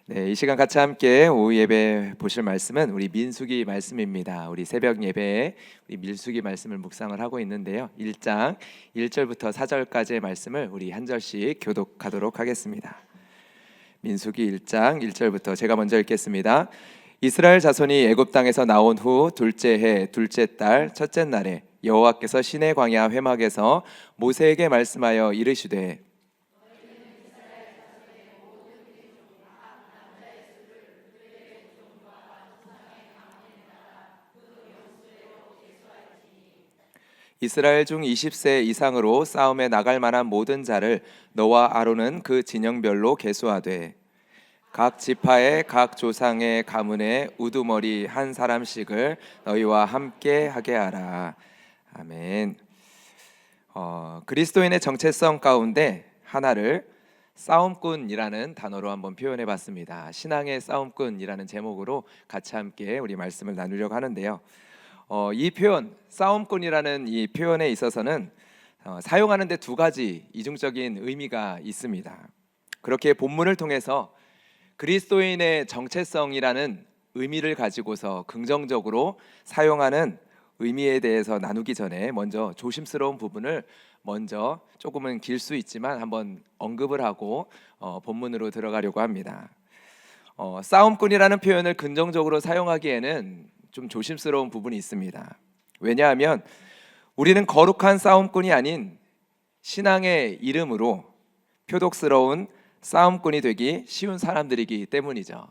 네, 이 시간 같이 함께 오후 예배 보실 말씀은 우리 민수기 말씀입니다. 우리 새벽 예배에 우리 민수기 말씀을 묵상을 하고 있는데요. 1장 1절부터 4절까지의 말씀을 우리 한 절씩 교독하도록 하겠습니다. 민수기 1장 1절부터 제가 먼저 읽겠습니다. 이스라엘 자손이 애굽 땅에서 나온 후 둘째 해 둘째 달 첫째 날에 여호와께서 시내 광야 회막에서 모세에게 말씀하여 이르시되 이스라엘 중 20세 이상으로 싸움에 나갈 만한 모든 자를 너와 아론은 그 진영별로 계수하되 각 지파의 각 조상의 가문에 우두머리 한 사람씩을 너희와 함께 하게 하라. 아멘. 그리스도인의 정체성 가운데 하나를 싸움꾼이라는 단어로 한번 표현해 봤습니다. 신앙의 싸움꾼이라는 제목으로 같이 함께 우리 말씀을 나누려고 하는데요. 이 표현, 싸움꾼이라는 이 표현에 있어서는 사용하는 데 두 가지 이중적인 의미가 있습니다. 그렇게 본문을 통해서 그리스도인의 정체성이라는 의미를 가지고서 긍정적으로 사용하는 의미에 대해서 나누기 전에 먼저 조심스러운 부분을 먼저 조금은 길 수 있지만 한번 언급을 하고 본문으로 들어가려고 합니다. 싸움꾼이라는 표현을 긍정적으로 사용하기에는 좀 조심스러운 부분이 있습니다. 왜냐하면 우리는 거룩한 싸움꾼이 아닌 신앙의 이름으로 표독스러운 싸움꾼이 되기 쉬운 사람들이기 때문이죠.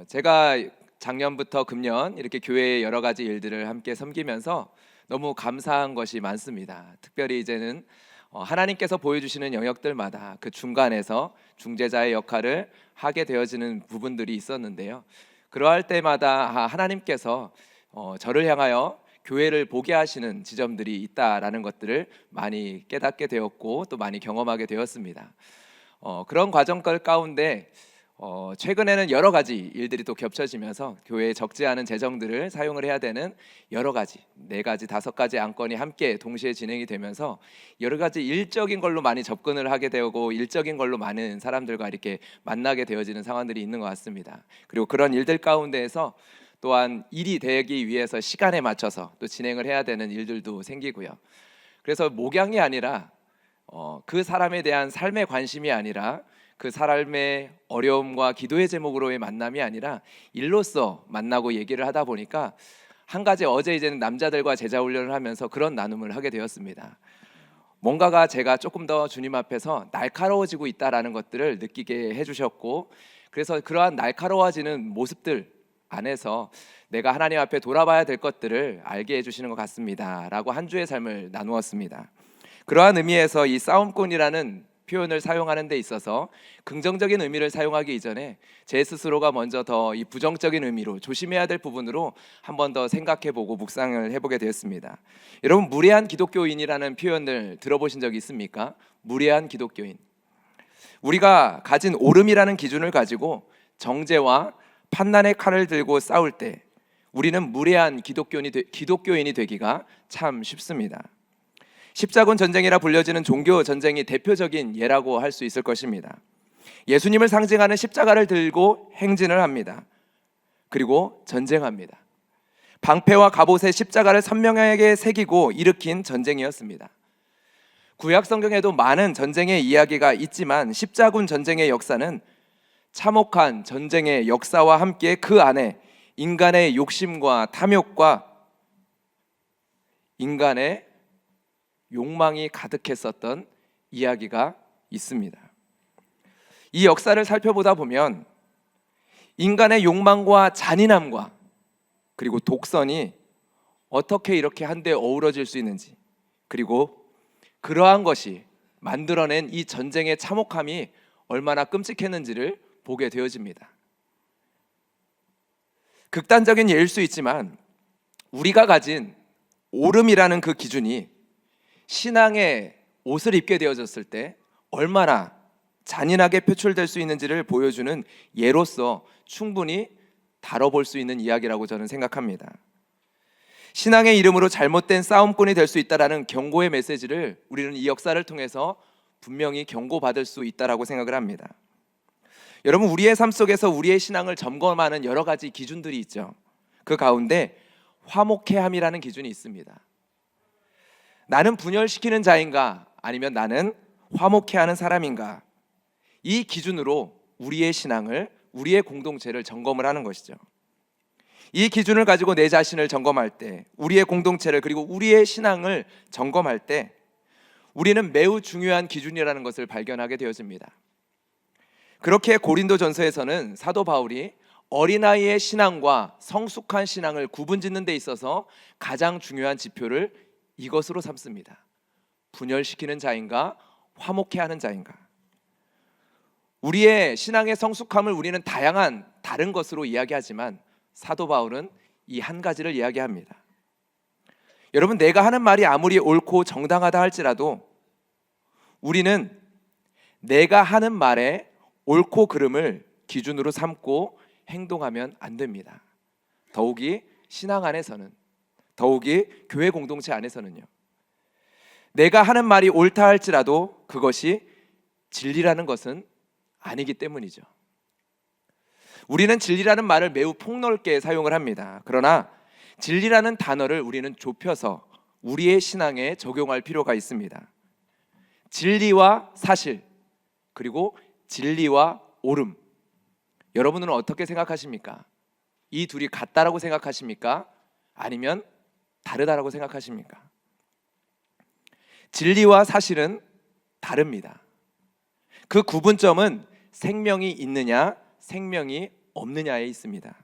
제가 작년부터 금년 이렇게 교회의 여러 가지 일들을 함께 섬기면서 너무 감사한 것이 많습니다. 특별히 이제는 하나님께서 보여주시는 영역들마다 그 중간에서 중재자의 역할을 하게 되어지는 부분들이 있었는데요. 그러할 때마다 하나님께서 저를 향하여 교회를 보게 하시는 지점들이 있다라는 것들을 많이 깨닫게 되었고 또 많이 경험하게 되었습니다. 그런 과정 가운데 최근에는 여러 가지 일들이 또 겹쳐지면서 교회에 적지 않은 재정들을 사용을 해야 되는 여러 가지 4가지 5가지 안건이 함께 동시에 진행이 되면서 여러 가지 일적인 걸로 많이 접근을 하게 되고 일적인 걸로 많은 사람들과 이렇게 만나게 되어지는 상황들이 있는 것 같습니다. 그리고 그런 일들 가운데에서 또한 일이 되기 위해서 시간에 맞춰서 또 진행을 해야 되는 일들도 생기고요. 그래서 목양이 아니라 그 사람에 대한 삶의 관심이 아니라 그 사람의 어려움과 기도의 제목으로의 만남이 아니라 일로서 만나고 얘기를 하다 보니까 한 가지 어제 이제는 남자들과 제자 훈련을 하면서 그런 나눔을 하게 되었습니다. 뭔가가 제가 조금 더 주님 앞에서 날카로워지고 있다라는 것들을 느끼게 해주셨고 그래서 그러한 날카로워지는 모습들 안에서 내가 하나님 앞에 돌아봐야 될 것들을 알게 해주시는 것 같습니다 라고 한 주의 삶을 나누었습니다. 그러한 의미에서 이 싸움꾼이라는 표현을 사용하는 데 있어서 긍정적인 의미를 사용하기 이전에 제 스스로가 먼저 더 이 부정적인 의미로 조심해야 될 부분으로 한 번 더 생각해보고 묵상을 해보게 되었습니다. 여러분, 무례한 기독교인이라는 표현을 들어보신 적이 있습니까? 무례한 기독교인. 우리가 가진 옳음이라는 기준을 가지고 정죄와 판단의 칼을 들고 싸울 때 우리는 무례한 기독교인이 되기가 참 쉽습니다. 십자군 전쟁이라 불려지는 종교 전쟁이 대표적인 예라고 할 수 있을 것입니다. 예수님을 상징하는 십자가를 들고 행진을 합니다. 그리고 전쟁합니다. 방패와 갑옷에 십자가를 선명하게 새기고 일으킨 전쟁이었습니다. 구약 성경에도 많은 전쟁의 이야기가 있지만 십자군 전쟁의 역사는 참혹한 전쟁의 역사와 함께 그 안에 인간의 욕심과 탐욕과 인간의 욕망이 가득했었던 이야기가 있습니다. 이 역사를 살펴보다 보면 인간의 욕망과 잔인함과 그리고 독선이 어떻게 이렇게 한데 어우러질 수 있는지, 그리고 그러한 것이 만들어낸 이 전쟁의 참혹함이 얼마나 끔찍했는지를 보게 되어집니다. 극단적인 예일 수 있지만 우리가 가진 옳음이라는 그 기준이 신앙의 옷을 입게 되어졌을 때 얼마나 잔인하게 표출될 수 있는지를 보여주는 예로서 충분히 다뤄볼 수 있는 이야기라고 저는 생각합니다. 신앙의 이름으로 잘못된 싸움꾼이 될 수 있다라는 경고의 메시지를 우리는 이 역사를 통해서 분명히 경고받을 수 있다라고 생각을 합니다. 여러분, 우리의 삶 속에서 우리의 신앙을 점검하는 여러 가지 기준들이 있죠. 그 가운데 화목해함이라는 기준이 있습니다. 나는 분열시키는 자인가, 아니면 나는 화목해하는 사람인가, 이 기준으로 우리의 신앙을, 우리의 공동체를 점검을 하는 것이죠. 이 기준을 가지고 내 자신을 점검할 때, 우리의 공동체를, 그리고 우리의 신앙을 점검할 때 우리는 매우 중요한 기준이라는 것을 발견하게 되어집니다. 그렇게 고린도전서에서는 사도 바울이 어린아이의 신앙과 성숙한 신앙을 구분짓는 데 있어서 가장 중요한 지표를 이것으로 삼습니다. 분열시키는 자인가, 화목해하는 자인가. 우리의 신앙의 성숙함을 우리는 다양한 다른 것으로 이야기하지만 사도 바울은 이 한 가지를 이야기합니다. 여러분, 내가 하는 말이 아무리 옳고 정당하다 할지라도 우리는 내가 하는 말에 옳고 그름을 기준으로 삼고 행동하면 안 됩니다. 더욱이 신앙 안에서는, 더욱이 교회 공동체 안에서는요. 내가 하는 말이 옳다 할지라도 그것이 진리라는 것은 아니기 때문이죠. 우리는 진리라는 말을 매우 폭넓게 사용을 합니다. 그러나 진리라는 단어를 우리는 좁혀서 우리의 신앙에 적용할 필요가 있습니다. 진리와 사실, 그리고 진리와 옳음, 여러분은 어떻게 생각하십니까? 이 둘이 같다라고 생각하십니까? 아니면 다르다라고 생각하십니까? 진리와 사실은 다릅니다. 그 구분점은 생명이 있느냐, 생명이 없느냐에 있습니다.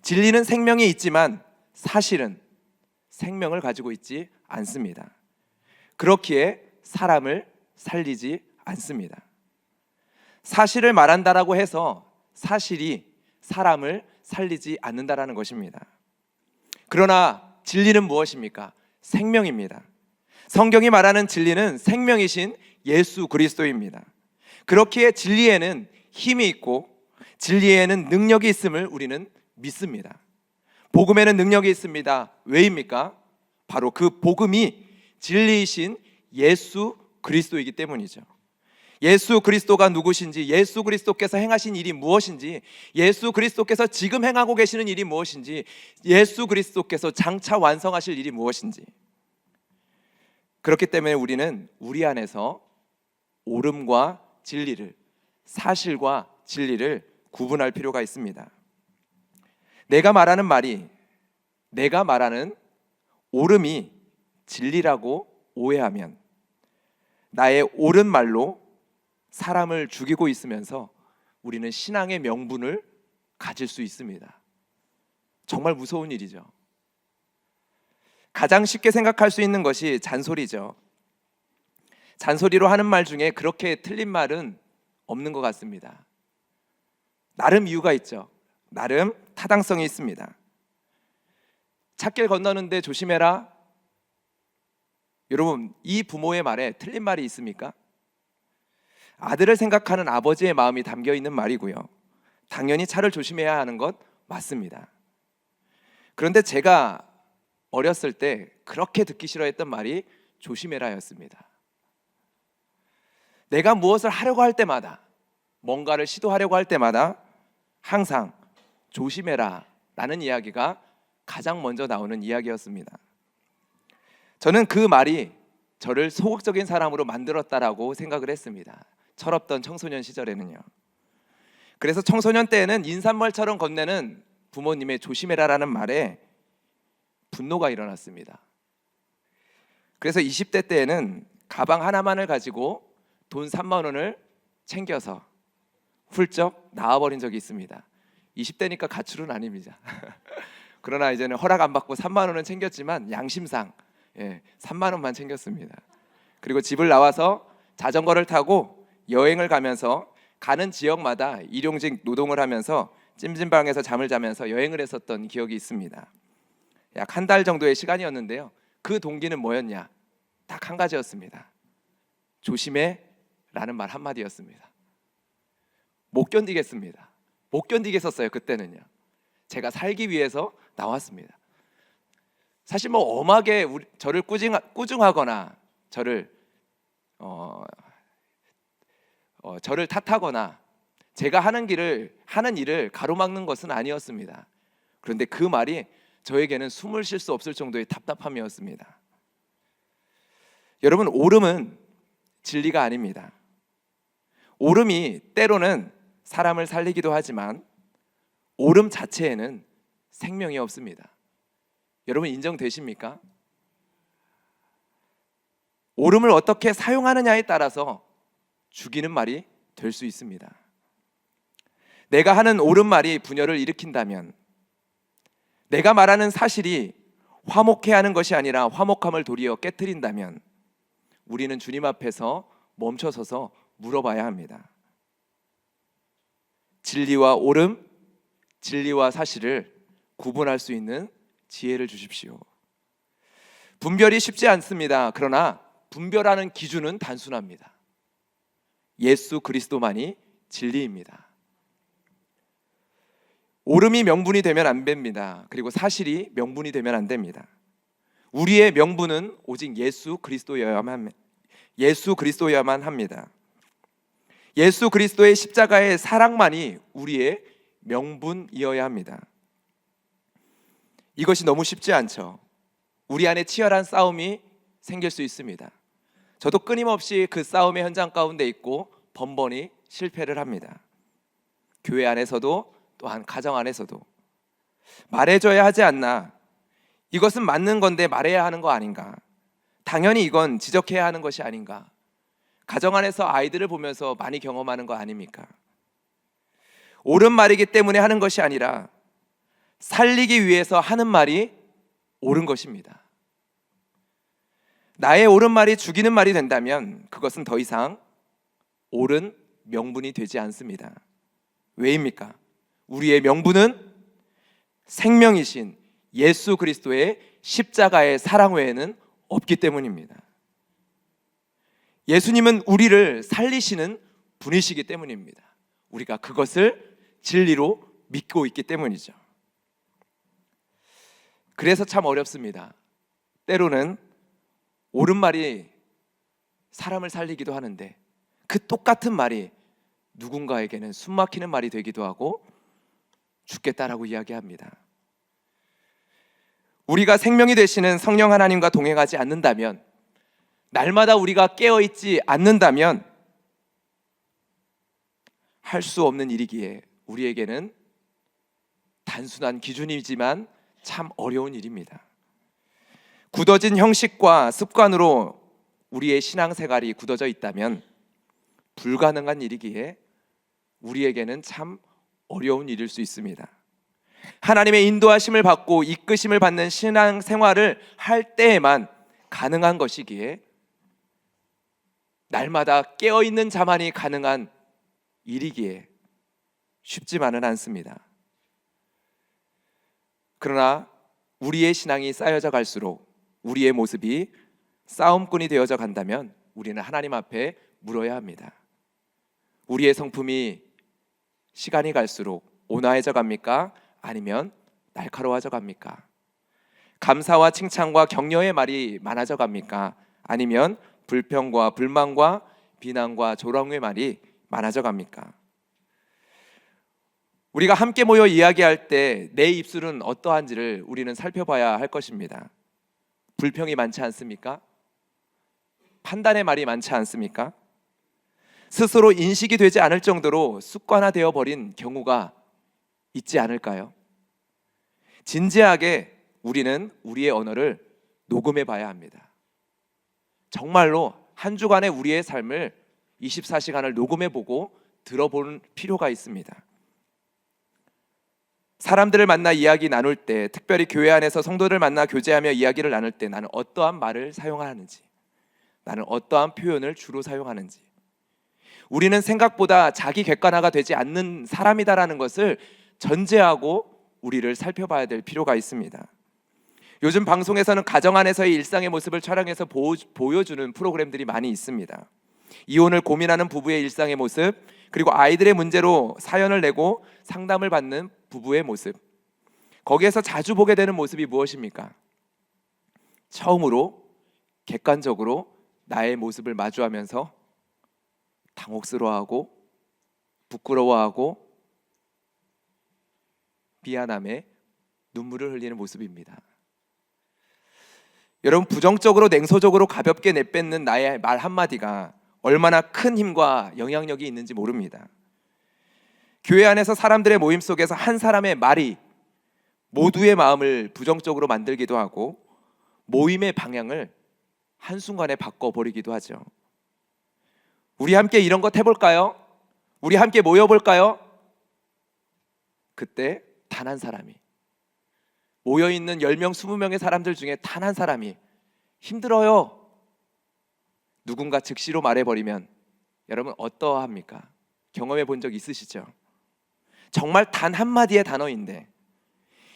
진리는 생명이 있지만 사실은 생명을 가지고 있지 않습니다. 그렇기에 사람을 살리지 않습니다. 사실을 말한다라고 해서 사실이 사람을 살리지 않는다라는 것입니다. 그러나 진리는 무엇입니까? 생명입니다. 성경이 말하는 진리는 생명이신 예수 그리스도입니다. 그렇기에 진리에는 힘이 있고 진리에는 능력이 있음을 우리는 믿습니다. 복음에는 능력이 있습니다. 왜입니까? 바로 그 복음이 진리이신 예수 그리스도이기 때문이죠. 예수 그리스도가 누구신지, 예수 그리스도께서 행하신 일이 무엇인지, 예수 그리스도께서 지금 행하고 계시는 일이 무엇인지, 예수 그리스도께서 장차 완성하실 일이 무엇인지, 그렇기 때문에 우리는 우리 안에서 옳음과 진리를, 사실과 진리를 구분할 필요가 있습니다. 내가 말하는 말이, 내가 말하는 옳음이 진리라고 오해하면 나의 옳은 말로 사람을 죽이고 있으면서 우리는 신앙의 명분을 가질 수 있습니다. 정말 무서운 일이죠. 가장 쉽게 생각할 수 있는 것이 잔소리죠. 잔소리로 하는 말 중에 그렇게 틀린 말은 없는 것 같습니다. 나름 이유가 있죠. 나름 타당성이 있습니다. 찻길 건너는데 조심해라. 여러분, 이 부모의 말에 틀린 말이 있습니까? 아들을 생각하는 아버지의 마음이 담겨 있는 말이고요. 당연히 차를 조심해야 하는 것 맞습니다. 그런데 제가 어렸을 때 그렇게 듣기 싫어했던 말이 조심해라였습니다. 내가 무엇을 하려고 할 때마다, 뭔가를 시도하려고 할 때마다 항상 조심해라 라는 이야기가 가장 먼저 나오는 이야기였습니다. 저는 그 말이 저를 소극적인 사람으로 만들었다라고 생각을 했습니다. 철없던 청소년 시절에는요. 그래서 청소년 때에는 인사말처럼 건네는 부모님의 조심해라라는 말에 분노가 일어났습니다. 그래서 20대 때에는 가방 하나만을 가지고 돈 3만 원을 챙겨서 훌쩍 나와버린 적이 있습니다. 20대니까 가출은 아닙니다. 그러나 이제는 허락 안 받고 3만 원은 챙겼지만 양심상 3만 원만 챙겼습니다. 그리고 집을 나와서 자전거를 타고 여행을 가면서 가는 지역마다 일용직 노동을 하면서 찜질방에서 잠을 자면서 여행을 했었던 기억이 있습니다. 약 한 달 정도의 시간이었는데요. 그 동기는 뭐였냐? 딱 한 가지였습니다. 조심해 라는 말 한마디였습니다. 못 견디겠습니다. 못 견디겠었어요. 그때는요. 제가 살기 위해서 나왔습니다. 사실 뭐 엄하게 저를 꾸중하거나 저를 탓하거나 제가 하는 일을 가로막는 것은 아니었습니다. 그런데 그 말이 저에게는 숨을 쉴 수 없을 정도의 답답함이었습니다. 여러분, 옳음은 진리가 아닙니다. 옳음이 때로는 사람을 살리기도 하지만 옳음 자체에는 생명이 없습니다. 여러분, 인정되십니까? 옳음을 어떻게 사용하느냐에 따라서 죽이는 말이 될 수 있습니다. 내가 하는 옳은 말이 분열을 일으킨다면, 내가 말하는 사실이 화목해 하는 것이 아니라 화목함을 도리어 깨트린다면 우리는 주님 앞에서 멈춰서서 물어봐야 합니다. 진리와 옳음, 진리와 사실을 구분할 수 있는 지혜를 주십시오. 분별이 쉽지 않습니다. 그러나 분별하는 기준은 단순합니다. 예수 그리스도만이 진리입니다. 옳음이 명분이 되면 안 됩니다. 그리고 사실이 명분이 되면 안 됩니다. 우리의 명분은 오직 예수 그리스도여야만 합니다. 예수 그리스도의 십자가의 사랑만이 우리의 명분이어야 합니다. 이것이 너무 쉽지 않죠. 우리 안에 치열한 싸움이 생길 수 있습니다. 저도 끊임없이 그 싸움의 현장 가운데 있고 번번이 실패를 합니다. 교회 안에서도 또한 가정 안에서도 말해줘야 하지 않나? 이것은 맞는 건데 말해야 하는 거 아닌가? 당연히 이건 지적해야 하는 것이 아닌가? 가정 안에서 아이들을 보면서 많이 경험하는 거 아닙니까? 옳은 말이기 때문에 하는 것이 아니라 살리기 위해서 하는 말이 옳은 것입니다. 나의 옳은 말이 죽이는 말이 된다면 그것은 더 이상 옳은 명분이 되지 않습니다. 왜입니까? 우리의 명분은 생명이신 예수 그리스도의 십자가의 사랑 외에는 없기 때문입니다. 예수님은 우리를 살리시는 분이시기 때문입니다. 우리가 그것을 진리로 믿고 있기 때문이죠. 그래서 참 어렵습니다. 때로는 옳은 말이 사람을 살리기도 하는데 그 똑같은 말이 누군가에게는 숨막히는 말이 되기도 하고 죽겠다라고 이야기합니다. 우리가 생명이 되시는 성령 하나님과 동행하지 않는다면, 날마다 우리가 깨어있지 않는다면 할 수 없는 일이기에 우리에게는 단순한 기준이지만 참 어려운 일입니다. 굳어진 형식과 습관으로 우리의 신앙생활이 굳어져 있다면 불가능한 일이기에 우리에게는 참 어려운 일일 수 있습니다. 하나님의 인도하심을 받고 이끄심을 받는 신앙생활을 할 때에만 가능한 것이기에 날마다 깨어있는 자만이 가능한 일이기에 쉽지만은 않습니다. 그러나 우리의 신앙이 쌓여져 갈수록 우리의 모습이 싸움꾼이 되어져 간다면 우리는 하나님 앞에 물어야 합니다. 우리의 성품이 시간이 갈수록 온화해져 갑니까? 아니면 날카로워져 갑니까? 감사와 칭찬과 격려의 말이 많아져 갑니까? 아니면 불평과 불만과 비난과 조롱의 말이 많아져 갑니까? 우리가 함께 모여 이야기할 때 내 입술은 어떠한지를 우리는 살펴봐야 할 것입니다. 불평이 많지 않습니까? 판단의 말이 많지 않습니까? 스스로 인식이 되지 않을 정도로 습관화되어 버린 경우가 있지 않을까요? 진지하게 우리는 우리의 언어를 녹음해 봐야 합니다. 정말로 한 주간의 우리의 삶을 24시간을 녹음해 보고 들어볼 필요가 있습니다. 사람들을 만나 이야기 나눌 때, 특별히 교회 안에서 성도들 만나 교제하며 이야기를 나눌 때 나는 어떠한 말을 사용하는지, 나는 어떠한 표현을 주로 사용하는지, 우리는 생각보다 자기 객관화가 되지 않는 사람이다라는 것을 전제하고 우리를 살펴봐야 될 필요가 있습니다. 요즘 방송에서는 가정 안에서의 일상의 모습을 촬영해서 보여주는 프로그램들이 많이 있습니다. 이혼을 고민하는 부부의 일상의 모습, 그리고 아이들의 문제로 사연을 내고 상담을 받는 부부의 모습, 거기에서 자주 보게 되는 모습이 무엇입니까? 처음으로 객관적으로 나의 모습을 마주하면서 당혹스러워하고 부끄러워하고 미안함에 눈물을 흘리는 모습입니다. 여러분, 부정적으로 냉소적으로 가볍게 내뱉는 나의 말 한마디가 얼마나 큰 힘과 영향력이 있는지 모릅니다. 교회 안에서 사람들의 모임 속에서 한 사람의 말이 모두의 마음을 부정적으로 만들기도 하고 모임의 방향을 한순간에 바꿔버리기도 하죠. 우리 함께 이런 것 해볼까요? 우리 함께 모여볼까요? 그때 단 한 사람이, 모여있는 10명, 20명의 사람들 중에 단 한 사람이 힘들어요, 누군가 즉시로 말해버리면 여러분 어떠합니까? 경험해 본 적 있으시죠? 정말 단 한마디의 단어인데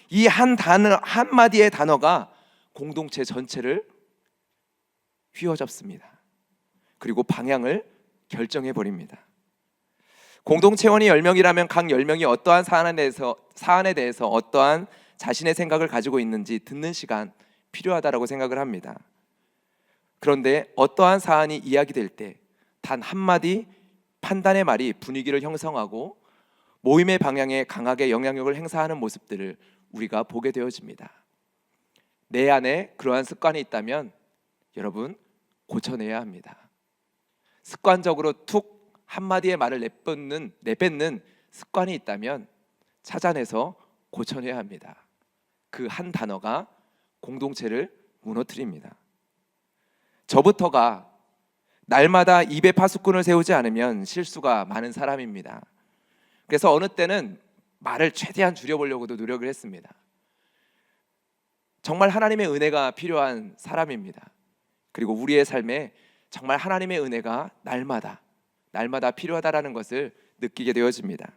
이 한마디의 단어가 공동체 전체를 휘어잡습니다. 그리고 방향을 결정해 버립니다. 공동체원이 10명이라면 각 10명이 어떠한 사안에 대해서 어떠한 자신의 생각을 가지고 있는지 듣는 시간 필요하다고 생각을 합니다. 그런데 어떠한 사안이 이야기될 때 단 한마디 판단의 말이 분위기를 형성하고 모임의 방향에 강하게 영향력을 행사하는 모습들을 우리가 보게 되어집니다. 내 안에 그러한 습관이 있다면 여러분 고쳐내야 합니다. 습관적으로 툭 한마디의 말을 내뱉는 습관이 있다면 찾아내서 고쳐내야 합니다. 그 한 단어가 공동체를 무너뜨립니다. 저부터가 날마다 입에 파수꾼을 세우지 않으면 실수가 많은 사람입니다. 그래서 어느 때는 말을 최대한 줄여보려고도 노력을 했습니다. 정말 하나님의 은혜가 필요한 사람입니다. 그리고 우리의 삶에 정말 하나님의 은혜가 날마다 필요하다라는 것을 느끼게 되어집니다.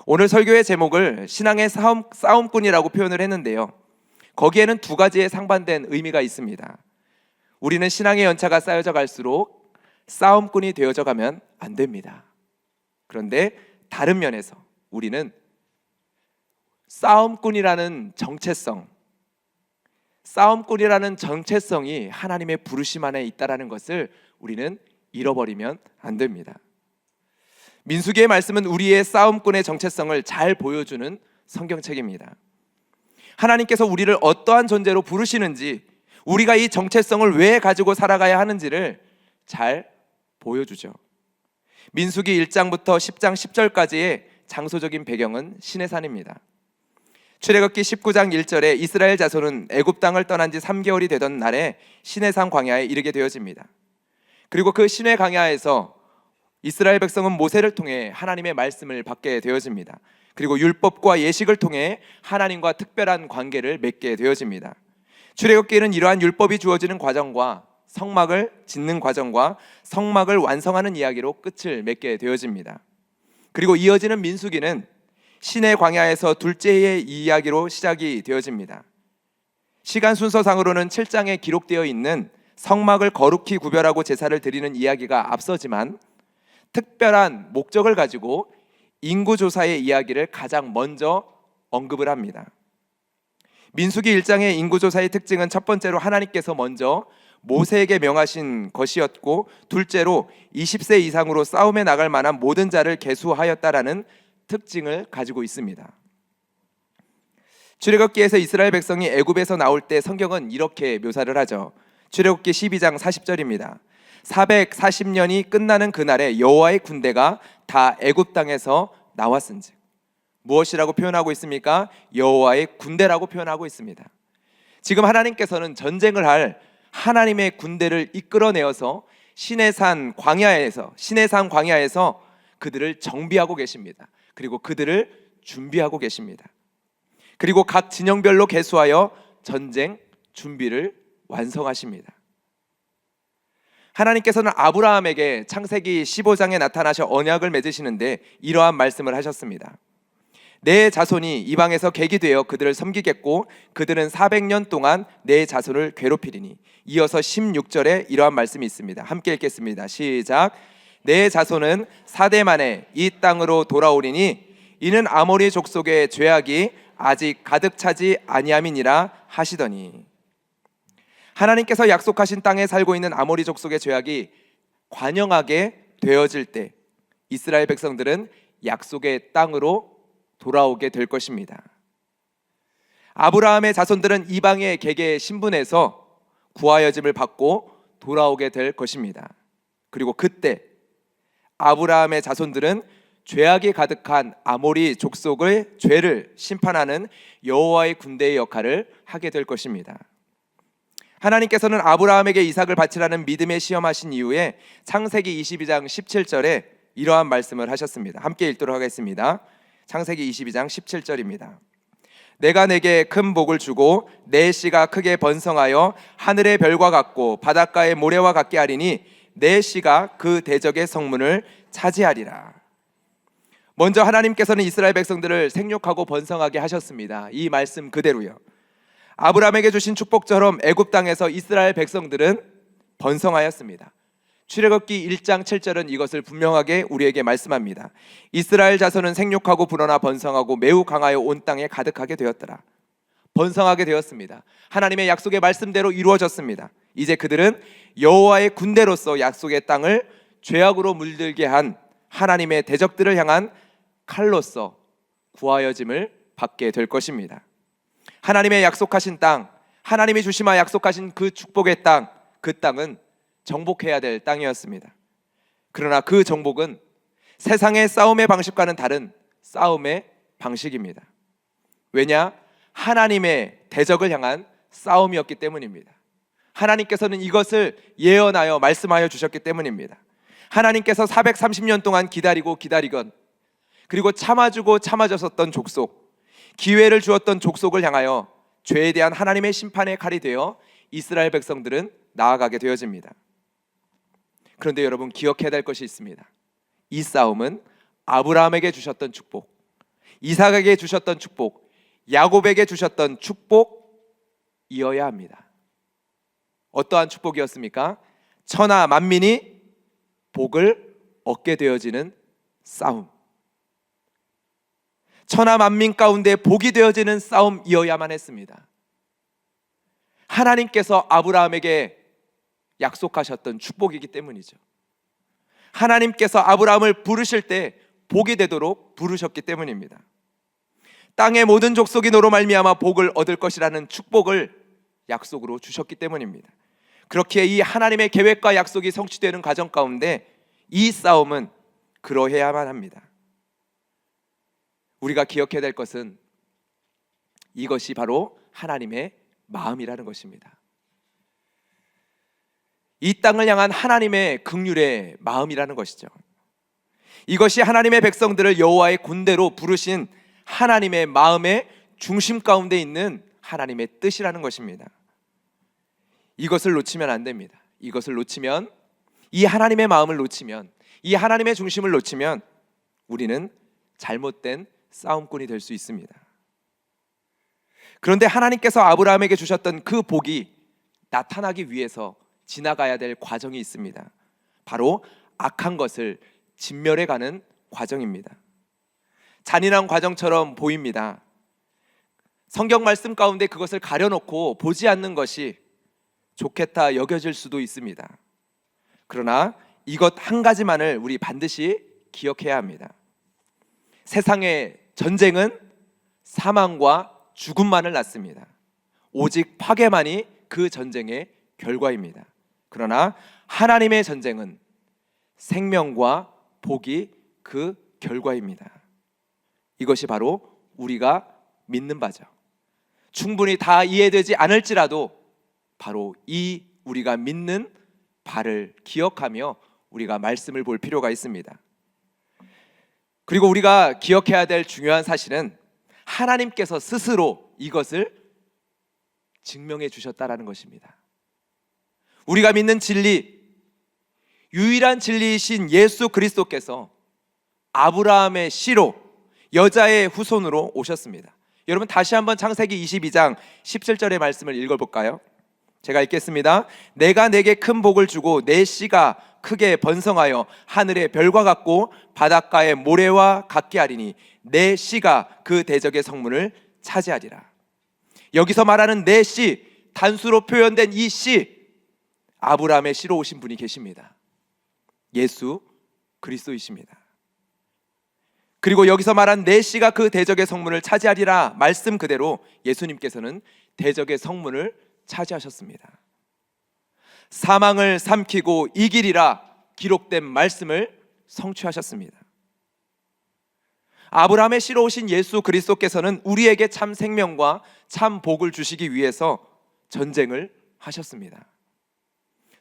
오늘 설교의 제목을 신앙의 싸움꾼이라고 표현을 했는데요, 거기에는 두 가지의 상반된 의미가 있습니다. 우리는 신앙의 연차가 쌓여져 갈수록 싸움꾼이 되어져 가면 안 됩니다. 그런데 다른 면에서 우리는 싸움꾼이라는 정체성이 하나님의 부르심 안에 있다는 것을 우리는 잃어버리면 안 됩니다. 민수기의 말씀은 우리의 싸움꾼의 정체성을 잘 보여주는 성경책입니다. 하나님께서 우리를 어떠한 존재로 부르시는지, 우리가 이 정체성을 왜 가지고 살아가야 하는지를 잘 보여주죠. 민수기 1장부터 10장 10절까지의 장소적인 배경은 시내산입니다. 출애굽기 19장 1절에 이스라엘 자손은 애굽 땅을 떠난 지 3개월이 되던 날에 시내산 광야에 이르게 되어집니다. 그리고 그 시내 광야에서 이스라엘 백성은 모세를 통해 하나님의 말씀을 받게 되어집니다. 그리고 율법과 예식을 통해 하나님과 특별한 관계를 맺게 되어집니다. 출애굽기에는 이러한 율법이 주어지는 과정과 성막을 짓는 과정과 성막을 완성하는 이야기로 끝을 맺게 되어집니다. 그리고 이어지는 민수기는 시내 광야에서 둘째의 이야기로 시작이 되어집니다. 시간 순서상으로는 7장에 기록되어 있는 성막을 거룩히 구별하고 제사를 드리는 이야기가 앞서지만 특별한 목적을 가지고 인구조사의 이야기를 가장 먼저 언급을 합니다. 민수기 1장의 인구조사의 특징은 첫 번째로 하나님께서 먼저 모세에게 명하신 것이었고, 둘째로 20세 이상으로 싸움에 나갈 만한 모든 자를 계수하였다라는 특징을 가지고 있습니다. 출애굽기에서 이스라엘 백성이 애굽에서 나올 때 성경은 이렇게 묘사를 하죠. 출애굽기 12장 40절입니다. 440년이 끝나는 그날에 여호와의 군대가 다 애굽 땅에서 나왔은즉. 무엇이라고 표현하고 있습니까? 여호와의 군대라고 표현하고 있습니다. 지금 하나님께서는 전쟁을 할 하나님의 군대를 이끌어내어서 시내산 광야에서 그들을 정비하고 계십니다. 그리고 그들을 준비하고 계십니다. 그리고 각 진영별로 계수하여 전쟁 준비를 완성하십니다. 하나님께서는 아브라함에게 창세기 15장에 나타나셔 언약을 맺으시는데 이러한 말씀을 하셨습니다. 내 자손이 이방에서 객이 되어 그들을 섬기겠고 그들은 400년 동안 내 자손을 괴롭히리니. 이어서 16절에 이러한 말씀이 있습니다. 함께 읽겠습니다. 시작. 내 자손은 4대 만에 이 땅으로 돌아오리니 이는 아모리 족속의 죄악이 아직 가득 차지 아니함이니라 하시더니. 하나님께서 약속하신 땅에 살고 있는 아모리 족속의 죄악이 관영하게 되어질 때 이스라엘 백성들은 약속의 땅으로 돌아오게 될 것입니다. 아브라함의 자손들은 이방의 객의 신분에서 구하여짐을 받고 돌아오게 될 것입니다. 그리고 그때 아브라함의 자손들은 죄악이 가득한 아모리 족속의 죄를 심판하는 여호와의 군대의 역할을 하게 될 것입니다. 하나님께서는 아브라함에게 이삭을 바치라는 믿음의 시험하신 이후에 창세기 22장 17절에 이러한 말씀을 하셨습니다. 함께 읽도록 하겠습니다. 창세기 22장 17절입니다. 내가 내게 큰 복을 주고 내 씨가 크게 번성하여 하늘의 별과 같고 바닷가의 모래와 같게 하리니 내 씨가 그 대적의 성문을 차지하리라. 먼저 하나님께서는 이스라엘 백성들을 생육하고 번성하게 하셨습니다. 이 말씀 그대로요. 아브라함에게 주신 축복처럼 애굽 땅에서 이스라엘 백성들은 번성하였습니다. 출애굽기 1장 7절은 이것을 분명하게 우리에게 말씀합니다. 이스라엘 자손은 생육하고 불어나 번성하고 매우 강하여 온 땅에 가득하게 되었더라. 번성하게 되었습니다. 하나님의 약속의 말씀대로 이루어졌습니다. 이제 그들은 여호와의 군대로서 약속의 땅을 죄악으로 물들게 한 하나님의 대적들을 향한 칼로서 구하여짐을 받게 될 것입니다. 하나님의 약속하신 땅, 하나님이 주시마 약속하신 그 축복의 땅, 그 땅은 정복해야 될 땅이었습니다. 그러나 그 정복은 세상의 싸움의 방식과는 다른 싸움의 방식입니다. 왜냐? 하나님의 대적을 향한 싸움이었기 때문입니다. 하나님께서는 이것을 예언하여 말씀하여 주셨기 때문입니다. 하나님께서 430년 동안 기다리건 그리고 참아주고 참아줬었던 족속, 기회를 주었던 족속을 향하여 죄에 대한 하나님의 심판의 칼이 되어 이스라엘 백성들은 나아가게 되어집니다. 그런데 여러분 기억해야 될 것이 있습니다. 이 싸움은 아브라함에게 주셨던 축복, 이삭에게 주셨던 축복, 야곱에게 주셨던 축복이어야 합니다. 어떠한 축복이었습니까? 천하 만민이 복을 얻게 되어지는 싸움, 천하 만민 가운데 복이 되어지는 싸움이어야만 했습니다. 하나님께서 아브라함에게 약속하셨던 축복이기 때문이죠. 하나님께서 아브라함을 부르실 때 복이 되도록 부르셨기 때문입니다. 땅의 모든 족속이 너로 말미암아 복을 얻을 것이라는 축복을 약속으로 주셨기 때문입니다. 그렇기에 이 하나님의 계획과 약속이 성취되는 과정 가운데 이 싸움은 그러해야만 합니다. 우리가 기억해야 될 것은 이것이 바로 하나님의 마음이라는 것입니다. 이 땅을 향한 하나님의 긍휼의 마음이라는 것이죠. 이것이 하나님의 백성들을 여호와의 군대로 부르신 하나님의 마음의 중심 가운데 있는 하나님의 뜻이라는 것입니다. 이것을 놓치면 안 됩니다. 이것을 놓치면, 이 하나님의 마음을 놓치면, 이 하나님의 중심을 놓치면 우리는 잘못된 싸움꾼이 될 수 있습니다. 그런데 하나님께서 아브라함에게 주셨던 그 복이 나타나기 위해서 지나가야 될 과정이 있습니다. 바로 악한 것을 진멸해가는 과정입니다. 잔인한 과정처럼 보입니다. 성경 말씀 가운데 그것을 가려놓고 보지 않는 것이 좋겠다 여겨질 수도 있습니다. 그러나 이것 한 가지만을 우리 반드시 기억해야 합니다. 세상의 전쟁은 사망과 죽음만을 낳습니다. 오직 파괴만이 그 전쟁의 결과입니다. 그러나 하나님의 전쟁은 생명과 복이 그 결과입니다. 이것이 바로 우리가 믿는 바죠. 충분히 다 이해되지 않을지라도 바로 이 우리가 믿는 바를 기억하며 우리가 말씀을 볼 필요가 있습니다. 그리고 우리가 기억해야 될 중요한 사실은 하나님께서 스스로 이것을 증명해 주셨다라는 것입니다. 우리가 믿는 진리, 유일한 진리이신 예수 그리스도께서 아브라함의 씨로 여자의 후손으로 오셨습니다. 여러분 다시 한번 창세기 22장 17절의 말씀을 읽어볼까요? 제가 읽겠습니다. 내가 내게 큰 복을 주고 내 씨가 크게 번성하여 하늘의 별과 같고 바닷가의 모래와 같게 하리니 내 씨가 그 대적의 성문을 차지하리라. 여기서 말하는 내 씨, 단수로 표현된 이 씨, 아브라함의 씨로 오신 분이 계십니다. 예수 그리스도이십니다. 그리고 여기서 말한 내시가 그 대적의 성문을 차지하리라 말씀 그대로 예수님께서는 대적의 성문을 차지하셨습니다. 사망을 삼키고 이기리라 기록된 말씀을 성취하셨습니다. 아브라함의 씨로 오신 예수 그리스도께서는 우리에게 참 생명과 참 복을 주시기 위해서 전쟁을 하셨습니다.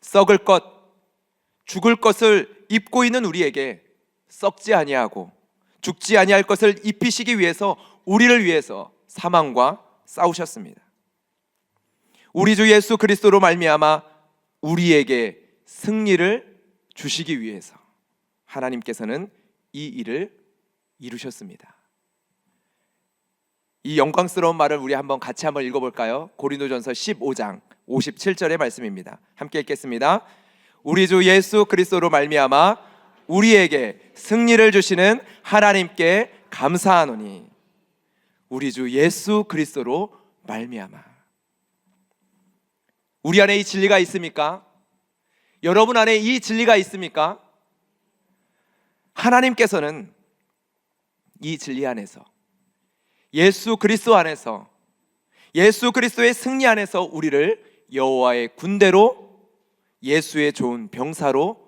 썩을 것, 죽을 것을 입고 있는 우리에게 썩지 아니하고 죽지 아니할 것을 입히시기 위해서 우리를 위해서 사망과 싸우셨습니다. 우리 주 예수 그리스도로 말미암아 우리에게 승리를 주시기 위해서 하나님께서는 이 일을 이루셨습니다. 이 영광스러운 말을 우리 같이 한번 읽어볼까요? 고린도전서 15장 57절의 말씀입니다. 함께 읽겠습니다. 우리 주 예수 그리스도로 말미암아 우리에게 승리를 주시는 하나님께 감사하노니. 우리 주 예수 그리스도로 말미암아. 우리 안에 이 진리가 있습니까? 여러분 안에 이 진리가 있습니까? 하나님께서는 이 진리 안에서, 예수 그리스도 안에서, 예수 그리스도의 승리 안에서 우리를 여호와의 군대로, 예수의 좋은 병사로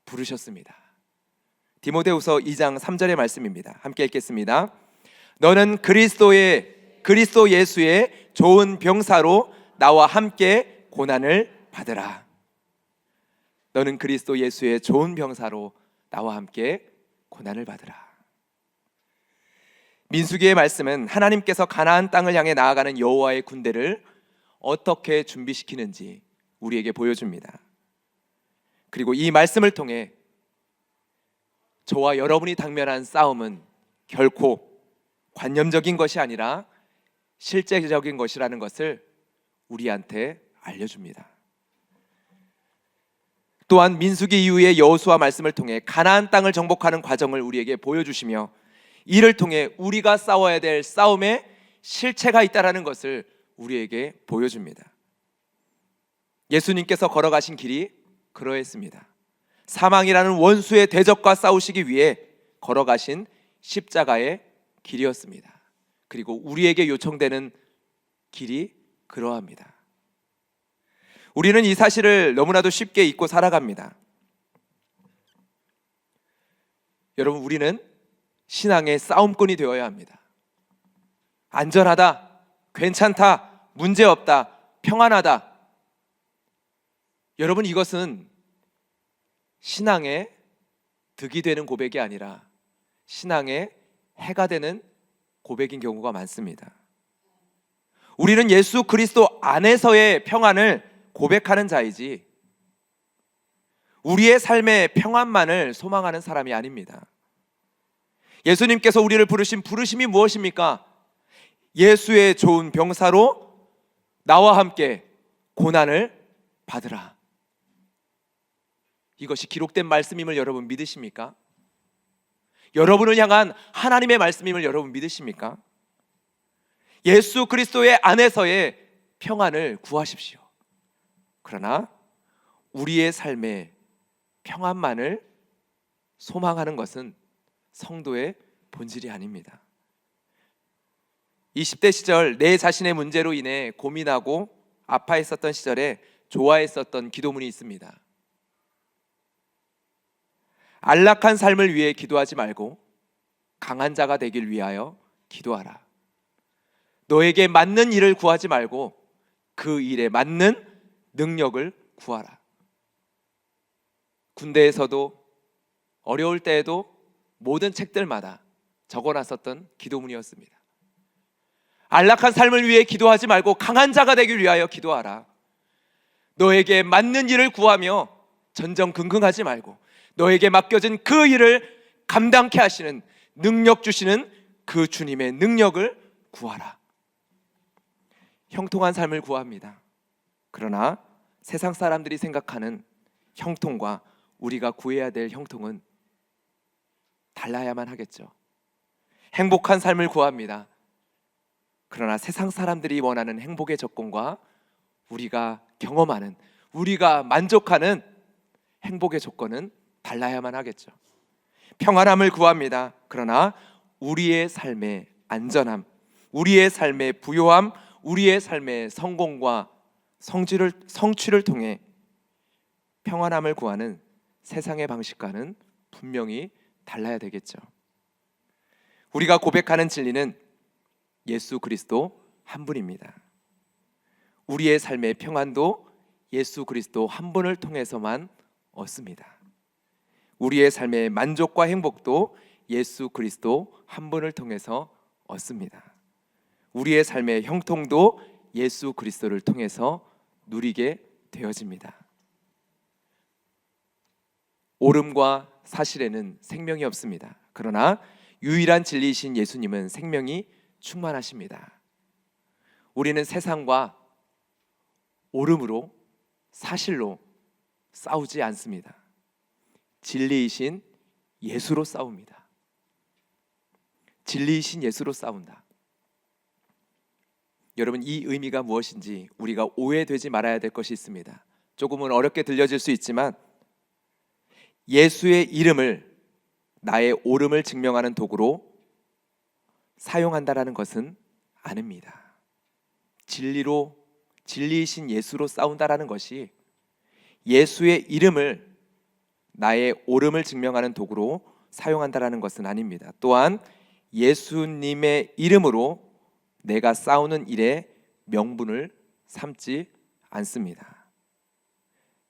부르셨습니다. 디모데후서 2장 3절의 말씀입니다. 함께 읽겠습니다. 너는 그리스도 예수의 좋은 병사로 나와 함께 고난을 받으라. 너는 그리스도 예수의 좋은 병사로 나와 함께 고난을 받으라. 민수기의 말씀은 하나님께서 가나안 땅을 향해 나아가는 여호와의 군대를 어떻게 준비시키는지 우리에게 보여줍니다. 그리고 이 말씀을 통해 저와 여러분이 당면한 싸움은 결코 관념적인 것이 아니라 실제적인 것이라는 것을 우리한테 알려줍니다. 또한 민수기 이후의 여호수아 말씀을 통해 가나안 땅을 정복하는 과정을 우리에게 보여주시며 이를 통해 우리가 싸워야 될 싸움에 실체가 있다는 것을 우리에게 보여줍니다. 예수님께서 걸어가신 길이 그러했습니다. 사망이라는 원수의 대적과 싸우시기 위해 걸어가신 십자가의 길이었습니다. 그리고 우리에게 요청되는 길이 그러합니다. 우리는 이 사실을 너무나도 쉽게 잊고 살아갑니다. 여러분, 우리는 신앙의 싸움꾼이 되어야 합니다. 안전하다, 괜찮다, 문제없다, 평안하다. 여러분, 이것은 신앙의 득이 되는 고백이 아니라 신앙의 해가 되는 고백인 경우가 많습니다. 우리는 예수 그리스도 안에서의 평안을 고백하는 자이지 우리의 삶의 평안만을 소망하는 사람이 아닙니다. 예수님께서 우리를 부르신 부르심이 무엇입니까? 예수의 좋은 병사로 나와 함께 고난을 받으라. 이것이 기록된 말씀임을 여러분 믿으십니까? 여러분을 향한 하나님의 말씀임을 여러분 믿으십니까? 예수 그리스도의 안에서의 평안을 구하십시오. 그러나 우리의 삶의 평안만을 소망하는 것은 성도의 본질이 아닙니다. 20대 시절 내 자신의 문제로 인해 고민하고 아파했었던 시절에 좋아했었던 기도문이 있습니다. 안락한 삶을 위해 기도하지 말고 강한 자가 되길 위하여 기도하라. 너에게 맞는 일을 구하지 말고 그 일에 맞는 능력을 구하라. 군대에서도 어려울 때에도 모든 책들마다 적어놨었던 기도문이었습니다. 안락한 삶을 위해 기도하지 말고 강한 자가 되길 위하여 기도하라. 너에게 맞는 일을 구하며 전전긍긍하지 말고 너에게 맡겨진 그 일을 감당케 하시는 능력 주시는 그 주님의 능력을 구하라. 형통한 삶을 구합니다. 그러나 세상 사람들이 생각하는 형통과 우리가 구해야 될 형통은 달라야만 하겠죠. 행복한 삶을 구합니다. 그러나 세상 사람들이 원하는 행복의 조건과 우리가 경험하는, 우리가 만족하는 행복의 조건은 달라야만 하겠죠. 평안함을 구합니다. 그러나 우리의 삶의 안전함, 우리의 삶의 부요함, 우리의 삶의 성공과 성취를 통해 평안함을 구하는 세상의 방식과는 분명히 달라야 되겠죠. 우리가 고백하는 진리는 예수 그리스도 한 분입니다. 우리의 삶의 평안도 예수 그리스도 한 분을 통해서만 얻습니다. 우리의 삶의 만족과 행복도 예수 그리스도 한 분을 통해서 얻습니다. 우리의 삶의 형통도 예수 그리스도를 통해서 누리게 되어집니다. 옳음과 사실에는 생명이 없습니다. 그러나 유일한 진리이신 예수님은 생명이 충만하십니다. 우리는 세상과 옳음으로, 사실로 싸우지 않습니다. 진리이신 예수로 싸웁니다. 진리이신 예수로 싸운다. 여러분, 이 의미가 무엇인지 우리가 오해되지 말아야 될 것이 있습니다. 조금은 어렵게 들려질 수 있지만 예수의 이름을 나의 옳음을 증명하는 도구로 사용한다라는 것은 아닙니다. 진리이신 예수로 싸운다라는 것이 예수의 이름을 나의 옳음을 증명하는 도구로 사용한다라는 것은 아닙니다. 또한 예수님의 이름으로 내가 싸우는 일에 명분을 삼지 않습니다.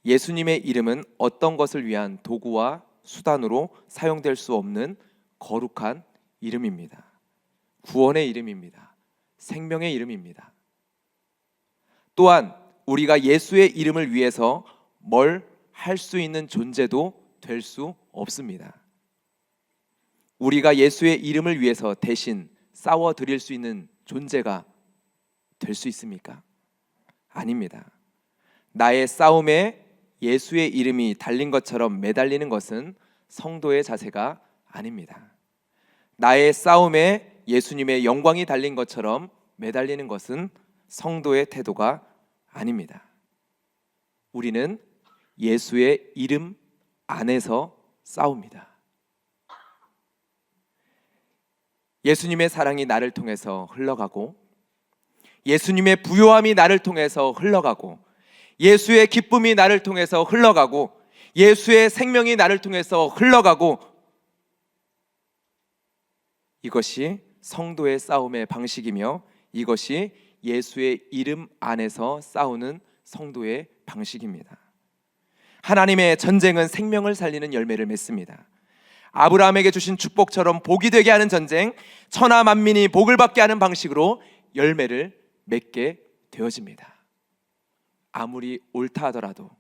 예수님의 이름은 어떤 것을 위한 도구와 수단으로 사용될 수 없는 거룩한 이름입니다. 구원의 이름입니다. 생명의 이름입니다. 또한 우리가 예수의 이름을 위해서 뭘 할 수 있는 존재도 될 수 없습니다. 우리가 예수의 이름을 위해서 대신 싸워 드릴 수 있는 존재가 될 수 있습니까? 아닙니다. 나의 싸움에 예수의 이름이 달린 것처럼 매달리는 것은 성도의 자세가 아닙니다. 나의 싸움에 예수님의 영광이 달린 것처럼 매달리는 것은 성도의 태도가 아닙니다. 우리는 예수의 이름 안에서 싸웁니다. 예수님의 사랑이 나를 통해서 흘러가고, 예수님의 부요함이 나를 통해서 흘러가고, 예수의 기쁨이 나를 통해서 흘러가고, 예수의 생명이 나를 통해서 흘러가고, 이것이 성도의 싸움의 방식이며 이것이 예수의 이름 안에서 싸우는 성도의 방식입니다. 하나님의 전쟁은 생명을 살리는 열매를 맺습니다. 아브라함에게 주신 축복처럼 복이 되게 하는 전쟁, 천하 만민이 복을 받게 하는 방식으로 열매를 맺게 되어집니다. 아무리 옳다 하더라도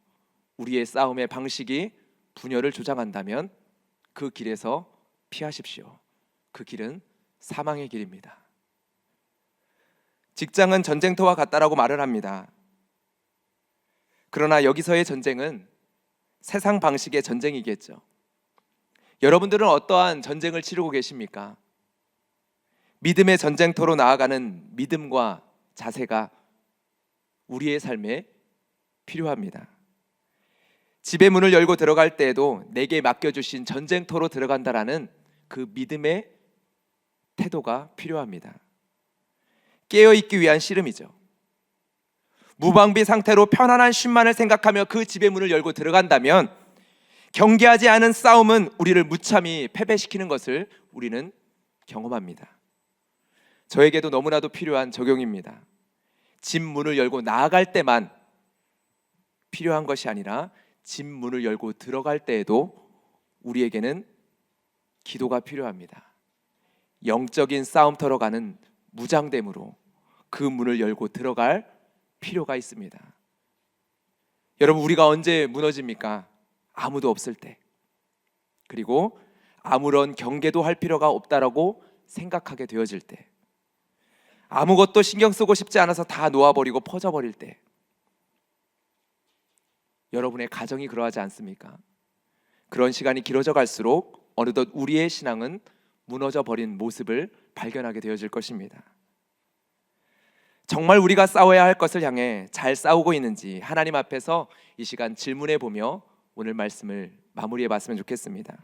우리의 싸움의 방식이 분열을 조장한다면 그 길에서 피하십시오. 그 길은 사망의 길입니다. 직장은 전쟁터와 같다라고 말을 합니다. 그러나 여기서의 전쟁은 세상 방식의 전쟁이겠죠. 여러분들은 어떠한 전쟁을 치르고 계십니까? 믿음의 전쟁터로 나아가는 믿음과 자세가 우리의 삶에 필요합니다. 집의 문을 열고 들어갈 때에도 내게 맡겨주신 전쟁터로 들어간다라는 그 믿음의 태도가 필요합니다. 깨어있기 위한 씨름이죠. 무방비 상태로 편안한 쉼만을 생각하며 그 집의 문을 열고 들어간다면 경계하지 않은 싸움은 우리를 무참히 패배시키는 것을 우리는 경험합니다. 저에게도 너무나도 필요한 적용입니다. 집 문을 열고 나아갈 때만 필요한 것이 아니라 집 문을 열고 들어갈 때에도 우리에게는 기도가 필요합니다. 영적인 싸움터로 가는 무장됨으로 그 문을 열고 들어갈 필요가 있습니다. 여러분, 우리가 언제 무너집니까? 아무도 없을 때, 그리고 아무런 경계도 할 필요가 없다라고 생각하게 되어질 때, 아무것도 신경 쓰고 싶지 않아서 다 놓아버리고 퍼져버릴 때, 여러분의 가정이 그러하지 않습니까? 그런 시간이 길어져 갈수록 어느덧 우리의 신앙은 무너져 버린 모습을 발견하게 되어질 것입니다. 정말 우리가 싸워야 할 것을 향해 잘 싸우고 있는지 하나님 앞에서 이 시간 질문해 보며 오늘 말씀을 마무리해 봤으면 좋겠습니다.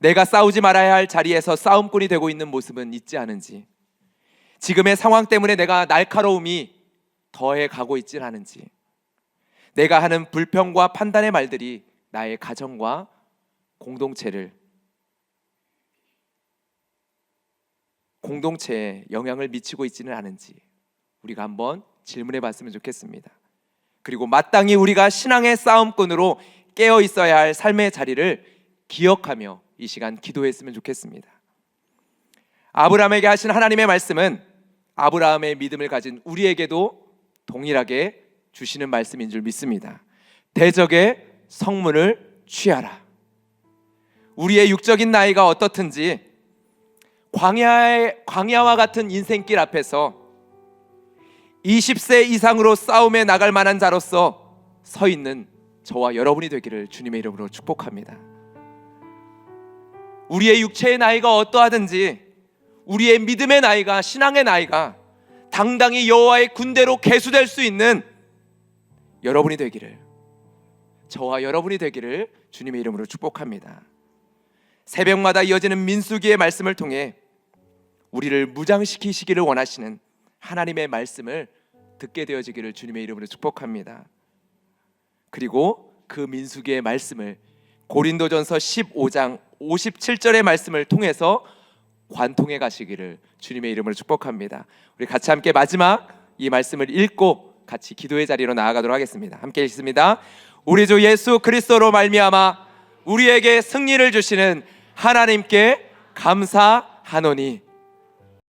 내가 싸우지 말아야 할 자리에서 싸움꾼이 되고 있는 모습은 있지 않은지, 지금의 상황 때문에 내가 날카로움이 더해 가고 있지 않은지, 내가 하는 불평과 판단의 말들이 나의 가정과 공동체에 영향을 미치고 있지는 않은지 우리가 한번 질문해 봤으면 좋겠습니다. 그리고 마땅히 우리가 신앙의 싸움꾼으로 깨어 있어야 할 삶의 자리를 기억하며 이 시간 기도했으면 좋겠습니다. 아브라함에게 하신 하나님의 말씀은 아브라함의 믿음을 가진 우리에게도 동일하게 주시는 말씀인 줄 믿습니다. 대적의 성문을 취하라. 우리의 육적인 나이가 어떻든지 광야와 같은 인생길 앞에서 20세 이상으로 싸움에 나갈 만한 자로서 서 있는 저와 여러분이 되기를 주님의 이름으로 축복합니다. 우리의 육체의 나이가 어떠하든지 우리의 믿음의 나이가, 신앙의 나이가 당당히 여호와의 군대로 계수될 수 있는 여러분이 되기를, 저와 여러분이 되기를 주님의 이름으로 축복합니다. 새벽마다 이어지는 민수기의 말씀을 통해 우리를 무장시키시기를 원하시는 하나님의 말씀을 듣게 되어지기를 주님의 이름으로 축복합니다. 그리고 그 민수기의 말씀을 고린도전서 15장 57절의 말씀을 통해서 관통해 가시기를 주님의 이름으로 축복합니다. 우리 같이 함께 마지막 이 말씀을 읽고 같이 기도의 자리로 나아가도록 하겠습니다. 함께 읽습니다. 우리 주 예수 그리스도로 말미암아 우리에게 승리를 주시는 하나님께 감사하노니